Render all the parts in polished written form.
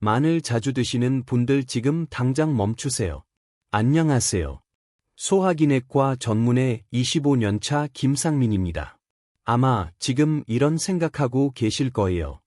마늘 자주 드시는 분들 지금 당장 멈추세요. 안녕하세요. 소화기내과 전문의 25년차 김상민입니다. 아마 지금 이런 생각하고 계실 거예요.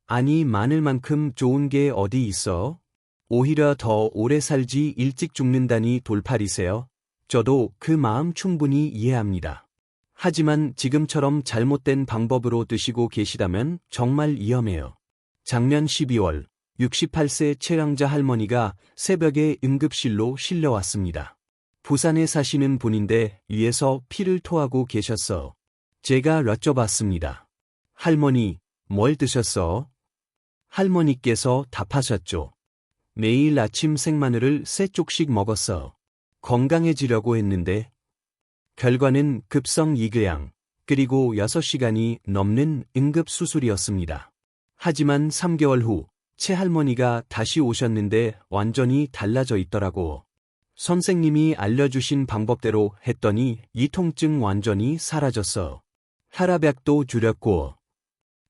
아니, 마늘만큼 좋은 게 어디 있어? 오히려 더 오래 살지 일찍 죽는다니 돌팔이세요? 저도 그 마음 충분히 이해합니다. 하지만 지금처럼 잘못된 방법으로 드시고 계시다면 정말 위험해요. 작년 12월 68세 최랑자 할머니가 새벽에 응급실로 실려왔습니다. 부산에 사시는 분인데 위에서 피를 토하고 계셨어. 제가 여쭤봤습니다. 할머니, 뭘 드셨어? 할머니께서 답하셨죠. 매일 아침 생마늘을 3쪽씩 먹었어. 건강해지려고 했는데. 결과는 급성 이궤양, 그리고 6시간이 넘는 응급수술이었습니다. 하지만 3개월 후 최할머니가 다시 오셨는데 완전히 달라져 있더라고. 선생님이 알려주신 방법대로 했더니 이 통증 완전히 사라졌어. 혈압약도 줄였고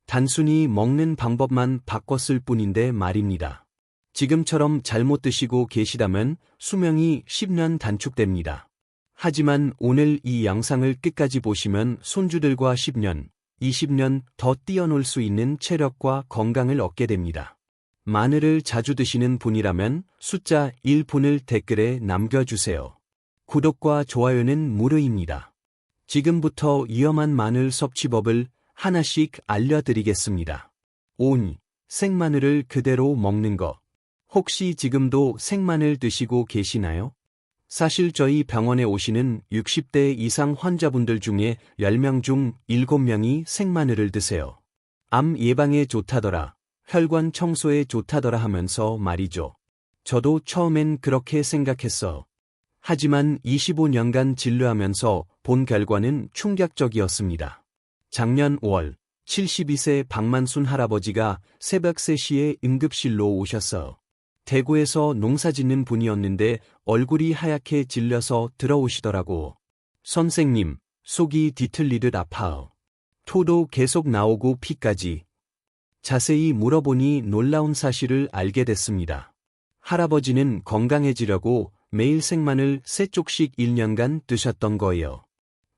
단순히 먹는 방법만 바꿨을 뿐인데 말입니다. 지금처럼 잘못 드시고 계시다면 수명이 10년 단축됩니다. 하지만 오늘 이 영상을 끝까지 보시면 손주들과 10년, 20년 더 뛰어놀 수 있는 체력과 건강을 얻게 됩니다. 마늘을 자주 드시는 분이라면 숫자 1분을 댓글에 남겨주세요. 구독과 좋아요는 무료입니다. 지금부터 위험한 마늘 섭취법을 하나씩 알려드리겠습니다. 5. 생마늘을 그대로 먹는 것. 혹시 지금도 생마늘 드시고 계시나요? 사실 저희 병원에 오시는 60대 이상 환자분들 중에 10명 중 7명이 생마늘을 드세요. 암 예방에 좋다더라, 혈관 청소에 좋다더라 하면서 말이죠. 저도 처음엔 그렇게 생각했어. 하지만 25년간 진료하면서 본 결과는 충격적이었습니다. 작년 5월 72세 박만순 할아버지가 새벽 3시에 응급실로 오셨어. 대구에서 농사짓는 분이었는데 얼굴이 하얗게 질려서 들어오시더라고. 선생님, 속이 뒤틀리듯 아파요. 토도 계속 나오고 피까지. 자세히 물어보니 놀라운 사실을 알게 됐습니다. 할아버지는 건강해지려고 매일 생마늘 3쪽씩 1년간 드셨던 거예요.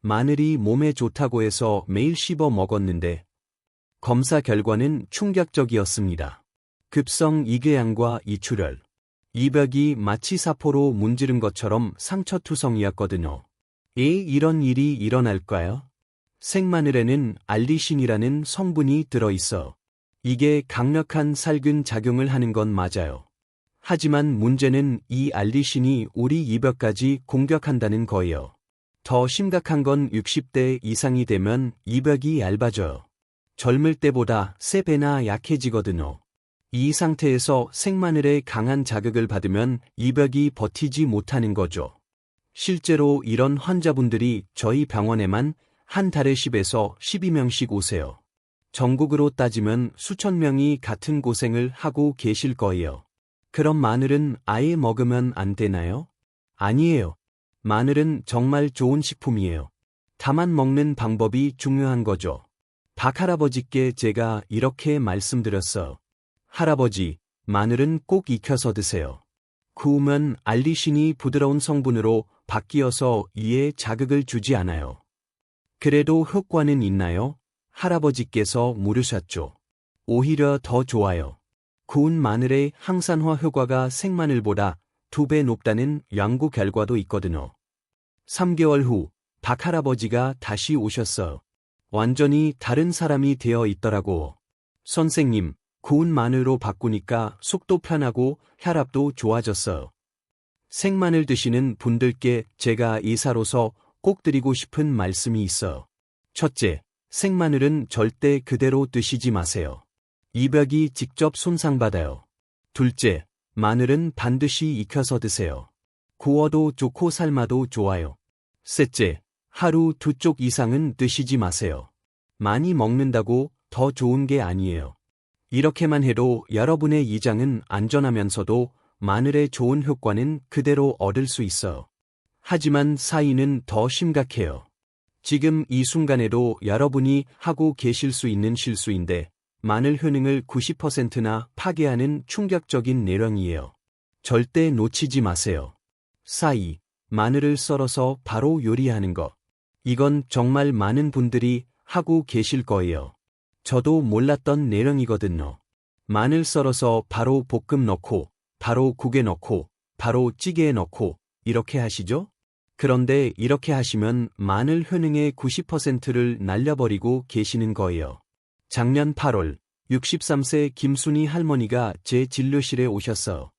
마늘이 몸에 좋다고 해서 매일 씹어 먹었는데 검사 결과는 충격적이었습니다. 급성 이궤양과 이출혈. 이벽이 마치 사포로 문지른 것처럼 상처투성이었거든요. 이런 일이 일어날까요? 생마늘에는 알리신이라는 성분이 들어있어. 이게 강력한 살균 작용을 하는 건 맞아요. 하지만 문제는 이 알리신이 우리 이벽까지 공격한다는 거예요. 더 심각한 건 60대 이상이 되면 이벽이 얇아져요. 젊을 때보다 3배나 약해지거든요. 이 상태에서 생마늘의 강한 자극을 받으면 이벽이 버티지 못하는 거죠. 실제로 이런 환자분들이 저희 병원에만 한 달에 10에서 12명씩 오세요. 전국으로 따지면 수천 명이 같은 고생을 하고 계실 거예요. 그럼 마늘은 아예 먹으면 안 되나요? 아니에요. 마늘은 정말 좋은 식품이에요. 다만 먹는 방법이 중요한 거죠. 박 할아버지께 제가 이렇게 말씀드렸어요. 할아버지, 마늘은 꼭 익혀서 드세요. 구우면 알리신이 부드러운 성분으로 바뀌어서 이에 자극을 주지 않아요. 그래도 효과는 있나요? 할아버지께서 물으셨죠. 오히려 더 좋아요. 구운 마늘의 항산화 효과가 생마늘보다 2배 높다는 연구 결과도 있거든요. 3개월 후 박 할아버지가 다시 오셨어요. 완전히 다른 사람이 되어 있더라고. 선생님, 구운 마늘로 바꾸니까 속도 편하고 혈압도 좋아졌어요. 생마늘 드시는 분들께 제가 의사로서 꼭 드리고 싶은 말씀이 있어요. 첫째, 생마늘은 절대 그대로 드시지 마세요. 이벽이 직접 손상받아요. 둘째, 마늘은 반드시 익혀서 드세요. 구워도 좋고 삶아도 좋아요. 셋째, 하루 2쪽 이상은 드시지 마세요. 많이 먹는다고 더 좋은 게 아니에요. 이렇게만 해도 여러분의 위장은 안전하면서도 마늘의 좋은 효과는 그대로 얻을 수 있어요. 하지만 사이는 더 심각해요. 지금 이 순간에도 여러분이 하고 계실 수 있는 실수인데 마늘 효능을 90%나 파괴하는 충격적인 내용이에요. 절대 놓치지 마세요. 4. 마늘을 썰어서 바로 요리하는 것. 이건 정말 많은 분들이 하고 계실 거예요. 저도 몰랐던 내용이거든요. 마늘 썰어서 바로 볶음 넣고, 바로 국에 넣고, 바로 찌개에 넣고, 이렇게 하시죠? 그런데 이렇게 하시면 마늘 효능의 90%를 날려버리고 계시는 거예요. 작년 8월, 63세 김순희 할머니가 제 진료실에 오셨어요.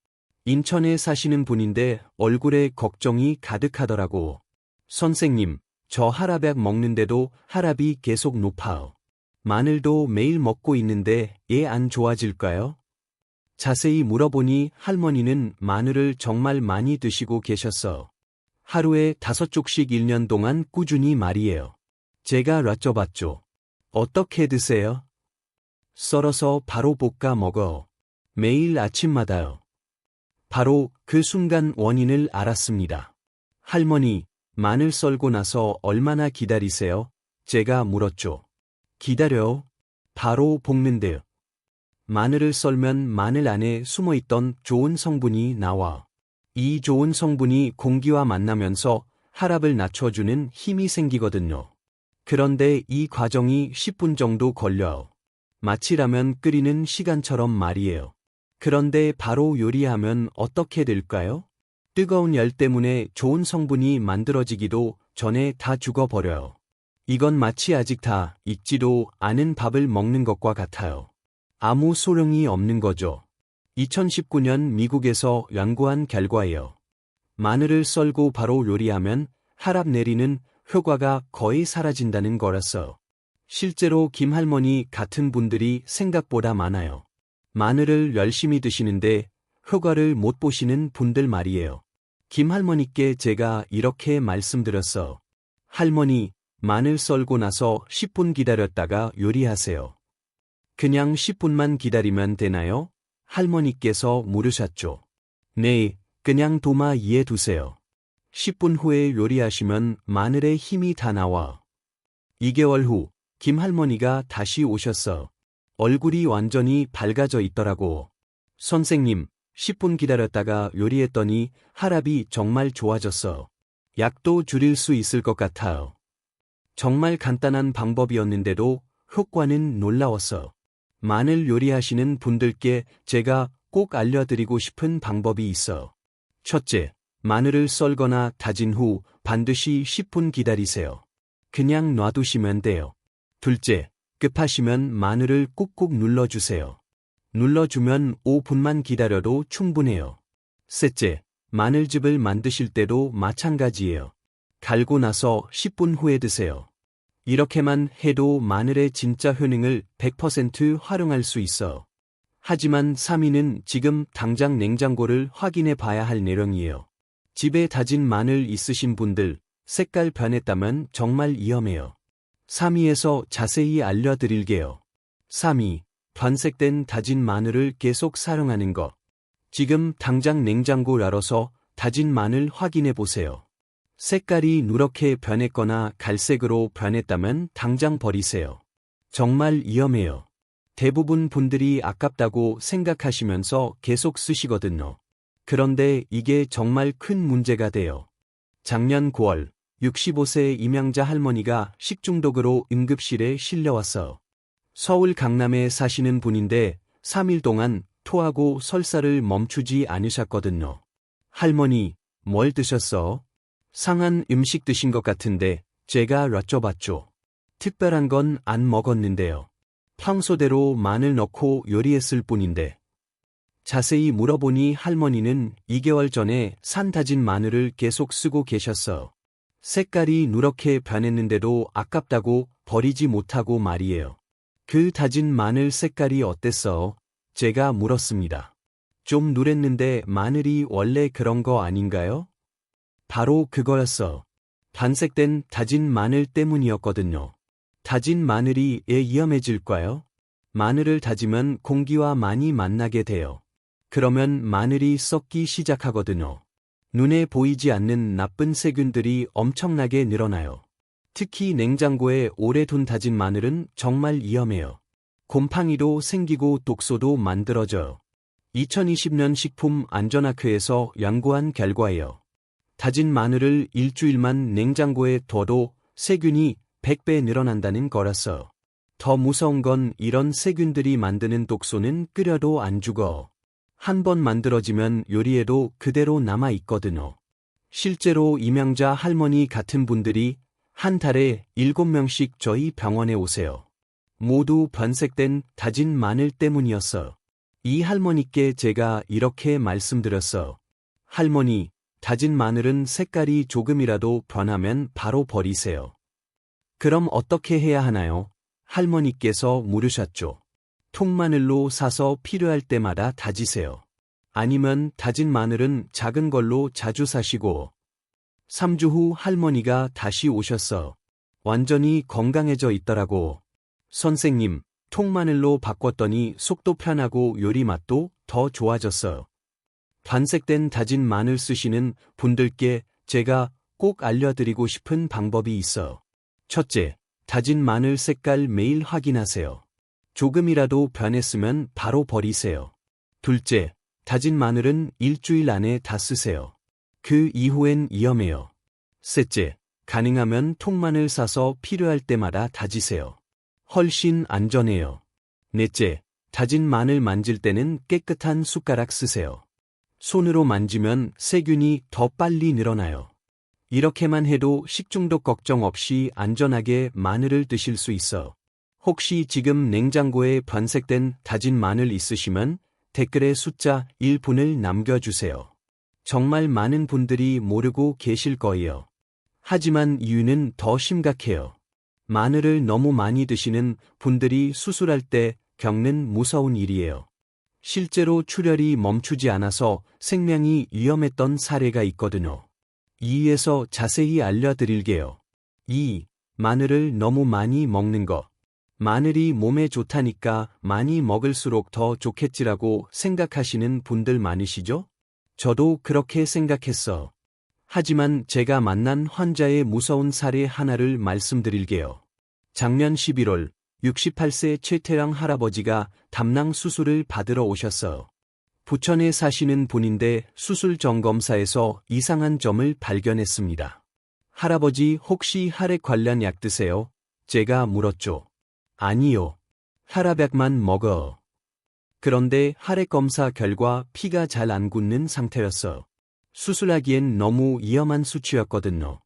인천에 사시는 분인데 얼굴에 걱정이 가득하더라고. 선생님, 저 혈압약 먹는데도 혈압이 계속 높아요. 마늘도 매일 먹고 있는데 얘 안 좋아질까요? 자세히 물어보니 할머니는 마늘을 정말 많이 드시고 계셨어. 하루에 5쪽씩 1년 동안 꾸준히 말이에요. 제가 여쭤봤죠. 어떻게 드세요? 썰어서 바로 볶아 먹어. 매일 아침마다요. 바로 그 순간 원인을 알았습니다. 할머니, 마늘 썰고 나서 얼마나 기다리세요? 제가 물었죠. 기다려요. 바로 볶는데요. 마늘을 썰면 마늘 안에 숨어있던 좋은 성분이 나와. 이 좋은 성분이 공기와 만나면서 혈압을 낮춰주는 힘이 생기거든요. 그런데 이 과정이 10분 정도 걸려요. 마치 라면 끓이는 시간처럼 말이에요. 그런데 바로 요리하면 어떻게 될까요? 뜨거운 열 때문에 좋은 성분이 만들어지기도 전에 다 죽어버려요. 이건 마치 아직 다 익지도 않은 밥을 먹는 것과 같아요. 아무 소용이 없는 거죠. 2019년 미국에서 연구한 결과예요. 마늘을 썰고 바로 요리하면 혈압 내리는 효과가 거의 사라진다는 거라서. 실제로 김 할머니 같은 분들이 생각보다 많아요. 마늘을 열심히 드시는데 효과를 못 보시는 분들 말이에요. 김 할머니께 제가 이렇게 말씀드렸어. 할머니, 마늘 썰고 나서 10분 기다렸다가 요리하세요. 그냥 10분만 기다리면 되나요? 할머니께서 물으셨죠. 네, 그냥 도마위에 두세요. 10분 후에 요리하시면 마늘의 힘이 다 나와. 2개월 후, 김 할머니가 다시 오셨어. 얼굴이 완전히 밝아져 있더라고. 선생님, 10분 기다렸다가 요리했더니 혈압이 정말 좋아졌어. 약도 줄일 수 있을 것 같아요. 정말 간단한 방법이었는데도 효과는 놀라웠어. 마늘 요리하시는 분들께 제가 꼭 알려드리고 싶은 방법이 있어. 첫째, 마늘을 썰거나 다진 후 반드시 10분 기다리세요. 그냥 놔두시면 돼요. 둘째, 급하시면 마늘을 꾹꾹 눌러주세요. 눌러주면 5분만 기다려도 충분해요. 셋째, 마늘즙을 만드실 때도 마찬가지예요. 갈고 나서 10분 후에 드세요. 이렇게만 해도 마늘의 진짜 효능을 100% 활용할 수 있어. 하지만 3위는 지금 당장 냉장고를 확인해 봐야 할 내용이에요. 집에 다진 마늘 있으신 분들, 색깔 변했다면 정말 위험해요. 3위에서 자세히 알려드릴게요. 3위, 변색된 다진 마늘을 계속 사용하는 것. 지금 당장 냉장고 열어서 다진 마늘 확인해 보세요. 색깔이 누렇게 변했거나 갈색으로 변했다면 당장 버리세요. 정말 위험해요. 대부분 분들이 아깝다고 생각하시면서 계속 쓰시거든요. 그런데 이게 정말 큰 문제가 돼요. 작년 9월, 65세 임양자 할머니가 식중독으로 응급실에 실려왔어요. 서울 강남에 사시는 분인데 3일 동안 토하고 설사를 멈추지 않으셨거든요. 할머니, 뭘 드셨어? 상한 음식 드신 것 같은데 제가 여쭤봤죠. 특별한 건 안 먹었는데요. 평소대로 마늘 넣고 요리했을 뿐인데. 자세히 물어보니 할머니는 2개월 전에 산 다진 마늘을 계속 쓰고 계셨어요. 색깔이 누렇게 변했는데도 아깝다고 버리지 못하고 말이에요. 그 다진 마늘 색깔이 어땠어? 제가 물었습니다. 좀 누랬는데 마늘이 원래 그런 거 아닌가요? 바로 그거였어. 반색된 다진 마늘 때문이었거든요. 다진 마늘이 왜 위험해질까요? 마늘을 다지면 공기와 많이 만나게 돼요. 그러면 마늘이 썩기 시작하거든요. 눈에 보이지 않는 나쁜 세균들이 엄청나게 늘어나요. 특히 냉장고에 오래 둔 다진 마늘은 정말 위험해요. 곰팡이도 생기고 독소도 만들어져요. 2020년 식품안전학회에서 연구한 결과예요. 다진 마늘을 일주일만 냉장고에 둬도 세균이 100배 늘어난다는 거라서. 더 무서운 건 이런 세균들이 만드는 독소는 끓여도 안 죽어. 한 번 만들어지면 요리에도 그대로 남아있거든요. 실제로 이명자 할머니 같은 분들이 한 달에 7명씩 저희 병원에 오세요. 모두 변색된 다진 마늘 때문이었어요. 이 할머니께 제가 이렇게 말씀드렸어요. 할머니, 다진 마늘은 색깔이 조금이라도 변하면 바로 버리세요. 그럼 어떻게 해야 하나요? 할머니께서 물으셨죠. 통마늘로 사서 필요할 때마다 다지세요. 아니면 다진 마늘은 작은 걸로 자주 사시고. 3주 후 할머니가 다시 오셨어. 완전히 건강해져 있더라고. 선생님, 통마늘로 바꿨더니 속도 편하고 요리 맛도 더 좋아졌어요. 반색된 다진 마늘 쓰시는 분들께 제가 꼭 알려드리고 싶은 방법이 있어요. 첫째, 다진 마늘 색깔 매일 확인하세요. 조금이라도 변했으면 바로 버리세요. 둘째, 다진 마늘은 일주일 안에 다 쓰세요. 그 이후엔 위험해요. 셋째, 가능하면 통마늘 사서 필요할 때마다 다지세요. 훨씬 안전해요. 넷째, 다진 마늘 만질 때는 깨끗한 숟가락 쓰세요. 손으로 만지면 세균이 더 빨리 늘어나요. 이렇게만 해도 식중독 걱정 없이 안전하게 마늘을 드실 수 있어. 혹시 지금 냉장고에 변색된 다진 마늘 있으시면 댓글에 숫자 1분을 남겨주세요. 정말 많은 분들이 모르고 계실 거예요. 하지만 이유는 더 심각해요. 마늘을 너무 많이 드시는 분들이 수술할 때 겪는 무서운 일이에요. 실제로 출혈이 멈추지 않아서 생명이 위험했던 사례가 있거든요. 이에서 자세히 알려드릴게요. 2. 마늘을 너무 많이 먹는 것. 마늘이 몸에 좋다니까 많이 먹을수록 더 좋겠지라고 생각하시는 분들 많으시죠? 저도 그렇게 생각했어. 하지만 제가 만난 환자의 무서운 사례 하나를 말씀드릴게요. 작년 11월 68세 최태랑 할아버지가 담낭 수술을 받으러 오셨어요. 부천에 사시는 분인데 수술 전 검사에서 이상한 점을 발견했습니다. 할아버지 혹시 혈액 관련 약 드세요? 제가 물었죠. 아니요. 혈압약만 먹어. 그런데 혈액 검사 결과 피가 잘 안 굳는 상태였어요. 수술하기엔 너무 위험한 수치였거든요.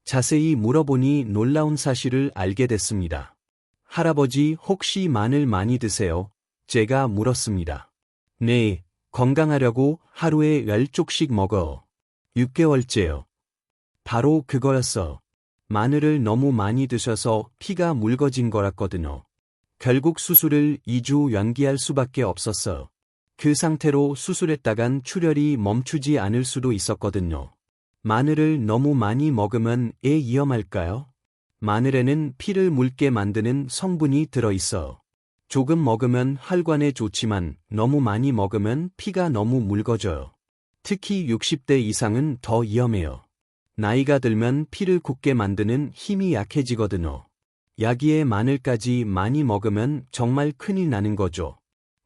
자세히 물어보니 놀라운 사실을 알게 됐습니다. 할아버지 혹시 마늘 많이 드세요? 제가 물었습니다. 네, 건강하려고 하루에 10쪽씩 먹어. 6개월째요. 바로 그거였어. 마늘을 너무 많이 드셔서 피가 묽어진 거랐거든요. 결국 수술을 2주 연기할 수밖에 없었어요. 그 상태로 수술했다간 출혈이 멈추지 않을 수도 있었거든요. 마늘을 너무 많이 먹으면 위험할까요? 마늘에는 피를 묽게 만드는 성분이 들어있어. 조금 먹으면 혈관에 좋지만 너무 많이 먹으면 피가 너무 묽어져요. 특히 60대 이상은 더 위험해요. 나이가 들면 피를 굳게 만드는 힘이 약해지거든요. 야기에 마늘까지 많이 먹으면 정말 큰일 나는 거죠.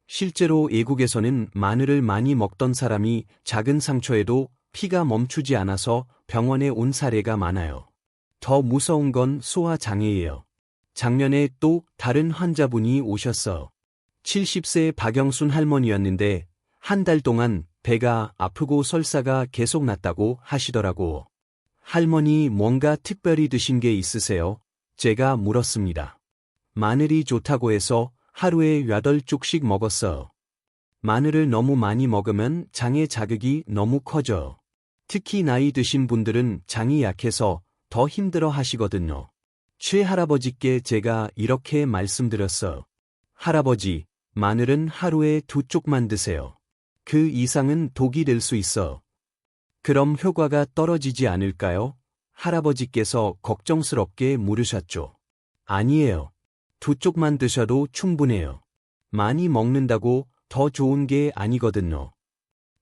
실제로 외국에서는 마늘을 많이 먹던 사람이 작은 상처에도 피가 멈추지 않아서 병원에 온 사례가 많아요. 더 무서운 건 소화장애예요. 작년에 또 다른 환자분이 오셨어. 70세 박영순 할머니였는데 한 달 동안 배가 아프고 설사가 계속 났다고 하시더라고. 할머니 뭔가 특별히 드신 게 있으세요? 제가 물었습니다. 마늘이 좋다고 해서 하루에 8쪽씩 먹었어. 마늘을 너무 많이 먹으면 장의 자극이 너무 커져. 특히 나이 드신 분들은 장이 약해서 더 힘들어 하시거든요. 최할아버지께 제가 이렇게 말씀드렸어. 할아버지, 마늘은 하루에 2쪽만 드세요. 그 이상은 독이 될 수 있어. 그럼 효과가 떨어지지 않을까요? 할아버지께서 걱정스럽게 물으셨죠. 아니에요. 2쪽만 드셔도 충분해요. 많이 먹는다고 더 좋은 게 아니거든요.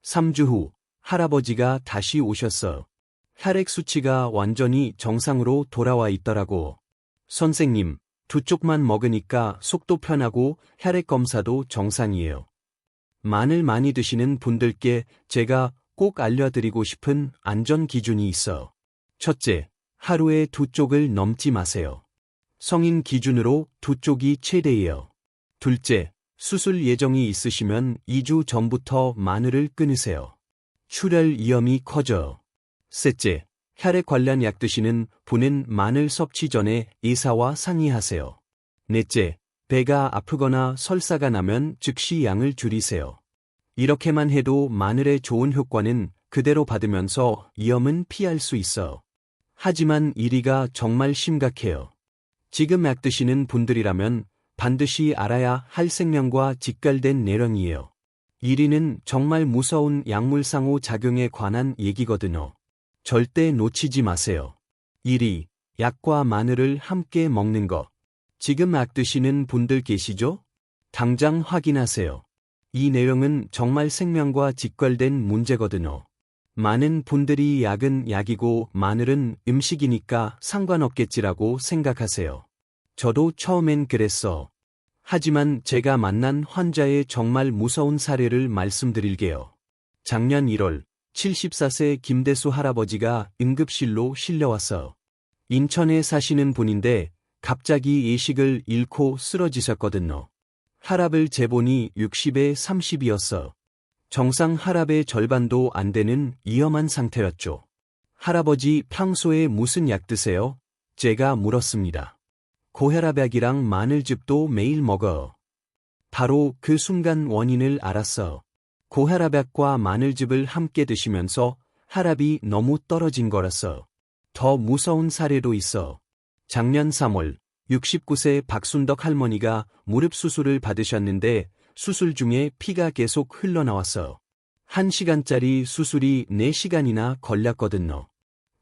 3주 후 할아버지가 다시 오셨어요. 혈액 수치가 완전히 정상으로 돌아와 있더라고. 선생님, 두 쪽만 먹으니까 속도 편하고 혈액 검사도 정상이에요. 마늘 많이 드시는 분들께 제가 꼭 알려드리고 싶은 안전 기준이 있어요. 첫째, 하루에 두 쪽을 넘지 마세요. 성인 기준으로 두 쪽이 최대예요. 둘째, 수술 예정이 있으시면 2주 전부터 마늘을 끊으세요. 출혈 위험이 커져요. 셋째, 혈액 관련 약 드시는 분은 마늘 섭취 전에 의사와 상의하세요. 넷째, 배가 아프거나 설사가 나면 즉시 양을 줄이세요. 이렇게만 해도 마늘의 좋은 효과는 그대로 받으면서 위험은 피할 수 있어요. 하지만 1위가 정말 심각해요. 지금 약 드시는 분들이라면 반드시 알아야 할 생명과 직결된 내용이에요. 1위는 정말 무서운 약물상호 작용에 관한 얘기거든요. 절대 놓치지 마세요. 1위, 약과 마늘을 함께 먹는 것. 지금 약 드시는 분들 계시죠? 당장 확인하세요. 이 내용은 정말 생명과 직결된 문제거든요. 많은 분들이 약은 약이고 마늘은 음식이니까 상관없겠지라고 생각하세요. 저도 처음엔 그랬어. 하지만 제가 만난 환자의 정말 무서운 사례를 말씀드릴게요. 작년 1월, 74세 김대수 할아버지가 응급실로 실려왔어요. 인천에 사시는 분인데 갑자기 의식을 잃고 쓰러지셨거든요. 혈압을 재보니 60에 30이었어. 정상 혈압의 절반도 안 되는 위험한 상태였죠. 할아버지 평소에 무슨 약 드세요? 제가 물었습니다. 고혈압약이랑 마늘즙도 매일 먹어요. 바로 그 순간 원인을 알았어. 고혈압약과 마늘즙을 함께 드시면서 혈압이 너무 떨어진 거라서. 더 무서운 사례도 있어. 작년 3월 69세 박순덕 할머니가 무릎 수술을 받으셨는데 수술 중에 피가 계속 흘러나왔어요. 1시간짜리 수술이 4시간이나 걸렸거든요.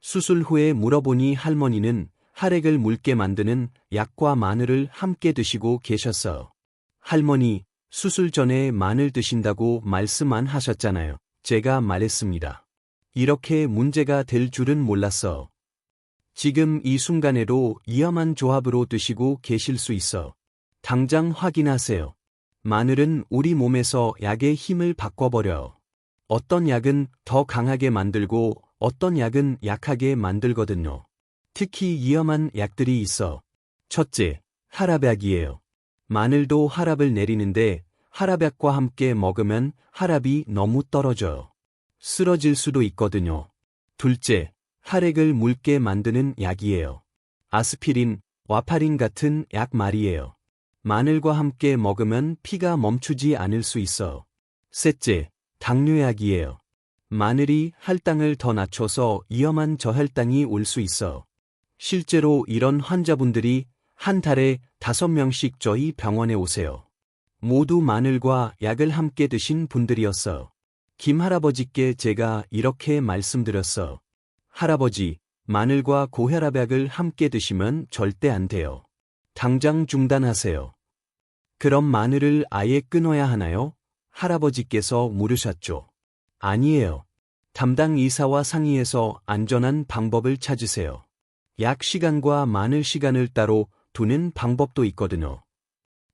수술 후에 물어보니 할머니는 혈액을 묽게 만드는 약과 마늘을 함께 드시고 계셨어요. 할머니, 수술 전에 마늘 드신다고 말씀 안 하셨잖아요. 제가 말했습니다. 이렇게 문제가 될 줄은 몰랐어. 지금 이 순간에도 위험한 조합으로 드시고 계실 수 있어. 당장 확인하세요. 마늘은 우리 몸에서 약의 힘을 바꿔버려요. 어떤 약은 더 강하게 만들고 어떤 약은 약하게 만들거든요. 특히 위험한 약들이 있어. 첫째, 혈압약이에요. 마늘도 혈압을 내리는데 혈압약과 함께 먹으면 혈압이 너무 떨어져요. 쓰러질 수도 있거든요. 둘째, 혈액을 묽게 만드는 약이에요. 아스피린, 와파린 같은 약 말이에요. 마늘과 함께 먹으면 피가 멈추지 않을 수 있어. 셋째, 당뇨약이에요. 마늘이 혈당을 더 낮춰서 위험한 저혈당이 올 수 있어. 실제로 이런 환자분들이 한 달에 5명씩 저희 병원에 오세요. 모두 마늘과 약을 함께 드신 분들이었어. 김 할아버지께 제가 이렇게 말씀드렸어. 할아버지, 마늘과 고혈압약을 함께 드시면 절대 안 돼요. 당장 중단하세요. 그럼 마늘을 아예 끊어야 하나요? 할아버지께서 물으셨죠. 아니에요. 담당 의사와 상의해서 안전한 방법을 찾으세요. 약 시간과 마늘 시간을 따로 두는 방법도 있거든요.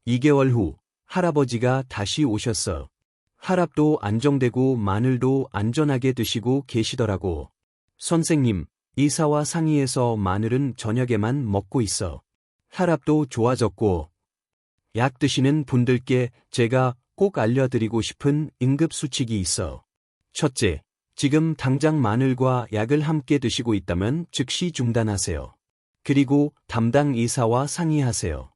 2개월 후 할아버지가 다시 오셨어요. 혈압도 안정되고 마늘도 안전하게 드시고 계시더라고. 선생님, 의사와 상의해서 마늘은 저녁에만 먹고 있어. 혈압도 좋아졌고. 약 드시는 분들께 제가 꼭 알려드리고 싶은 응급수칙이 있어. 첫째, 지금 당장 마늘과 약을 함께 드시고 있다면 즉시 중단하세요. 그리고 담당 의사와 상의하세요.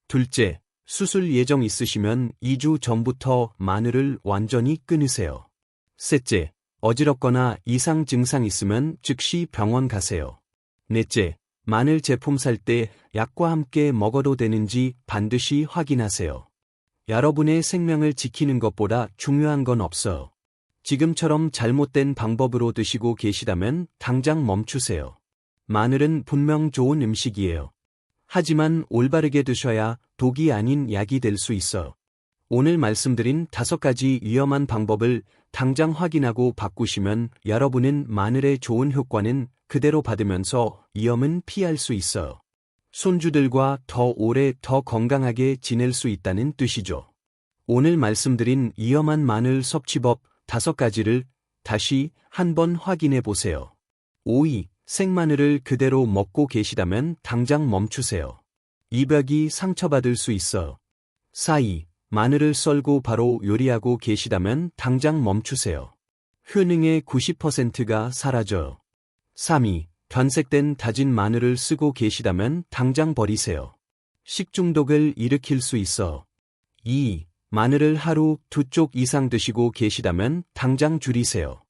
둘째, 수술 예정 있으시면 2주 전부터 마늘을 완전히 끊으세요. 셋째, 어지럽거나 이상 증상 있으면 즉시 병원 가세요. 넷째, 마늘 제품 살 때 약과 함께 먹어도 되는지 반드시 확인하세요. 여러분의 생명을 지키는 것보다 중요한 건 없어요. 지금처럼 잘못된 방법으로 드시고 계시다면 당장 멈추세요. 마늘은 분명 좋은 음식이에요. 하지만 올바르게 드셔야 독이 아닌 약이 될 수 있어요. 오늘 말씀드린 5가지 위험한 방법을 당장 확인하고 바꾸시면 여러분은 마늘의 좋은 효과는 그대로 받으면서 위험은 피할 수 있어요. 손주들과 더 오래 더 건강하게 지낼 수 있다는 뜻이죠. 오늘 말씀드린 위험한 마늘 섭취법 5가지를 다시 한번 확인해 보세요. 5위, 생마늘을 그대로 먹고 계시다면 당장 멈추세요. 이벽이 상처받을 수 있어요. 4위, 마늘을 썰고 바로 요리하고 계시다면 당장 멈추세요. 효능의 90%가 사라져요. 3위, 변색된 다진 마늘을 쓰고 계시다면 당장 버리세요. 식중독을 일으킬 수 있어. 2위, 마늘을 하루 2쪽 이상 드시고 계시다면 당장 줄이세요.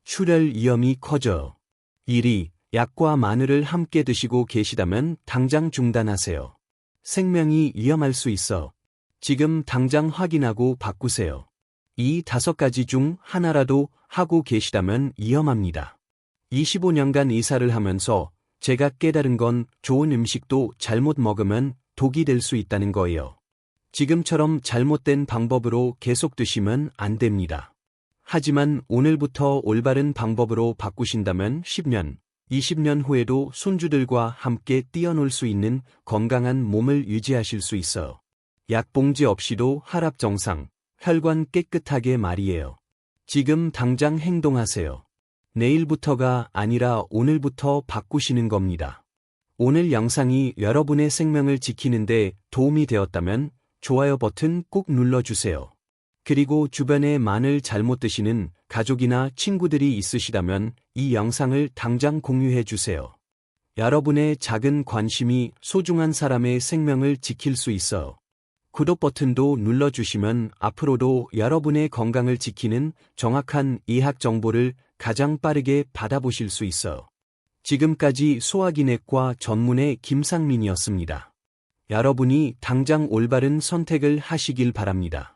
출혈 위험이 커져요. 1위, 약과 마늘을 함께 드시고 계시다면 당장 중단하세요. 생명이 위험할 수 있어. 지금 당장 확인하고 바꾸세요. 이 5가지 중 하나라도 하고 계시다면 위험합니다. 25년간 이사를 하면서 제가 깨달은 건 좋은 음식도 잘못 먹으면 독이 될 수 있다는 거예요. 지금처럼 잘못된 방법으로 계속 드시면 안 됩니다. 하지만 오늘부터 올바른 방법으로 바꾸신다면 10년, 20년 후에도 손주들과 함께 뛰어놀 수 있는 건강한 몸을 유지하실 수 있어요. 약봉지 없이도 혈압 정상, 혈관 깨끗하게 말이에요. 지금 당장 행동하세요. 내일부터가 아니라 오늘부터 바꾸시는 겁니다. 오늘 영상이 여러분의 생명을 지키는데 도움이 되었다면 좋아요 버튼 꼭 눌러주세요. 그리고 주변에 마늘 잘못 드시는 가족이나 친구들이 있으시다면 이 영상을 당장 공유해 주세요. 여러분의 작은 관심이 소중한 사람의 생명을 지킬 수 있어요. 구독 버튼도 눌러주시면 앞으로도 여러분의 건강을 지키는 정확한 의학 정보를 가장 빠르게 받아보실 수 있어요. 지금까지 소화기내과 전문의 김상민이었습니다. 여러분이 당장 올바른 선택을 하시길 바랍니다.